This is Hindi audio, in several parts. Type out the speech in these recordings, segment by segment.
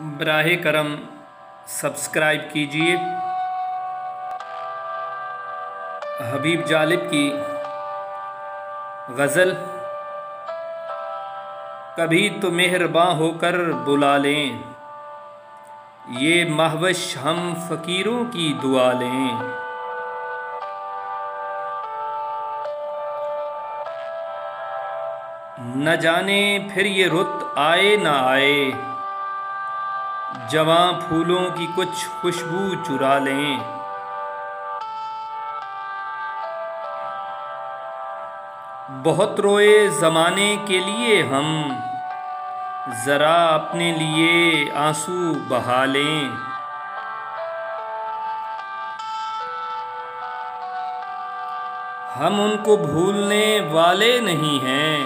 बराहे करम सब्सक्राइब कीजिए। हबीब जालिब की गज़ल। कभी तो मेहरबां होकर बुला लें, ये महवश हम फ़कीरों की दुआ लें। न जाने फिर ये रुत आए न आए, जवां फूलों की कुछ खुशबू चुरा लें। बहुत रोए ज़माने के लिए हम, ज़रा अपने लिए आंसू बहा लें। हम उनको भूलने वाले नहीं हैं,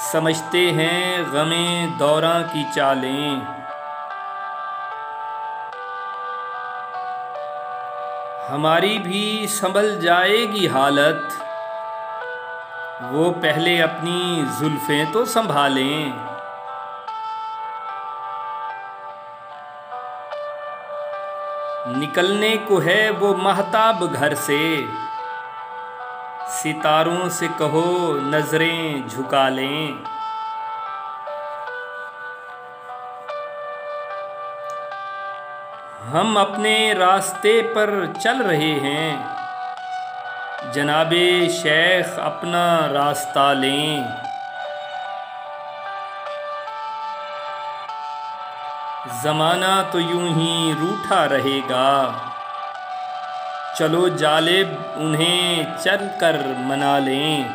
समझते हैं गमे दौरां की चालें। हमारी भी संभल जाएगी हालत, वो पहले अपनी जुल्फ़ें तो संभालें। निकलने को है वो महताब घर से, सितारों से कहो नजरें झुका लें। हम अपने रास्ते पर चल रहे हैं, जनाबे शेख अपना रास्ता लें। ज़माना तो यूं ही रूठा रहेगा, चलो जालिब उन्हें चल कर मना लें।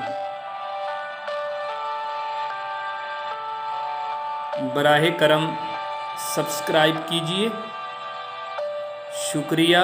बराहे करम सब्सक्राइब कीजिए। शुक्रिया।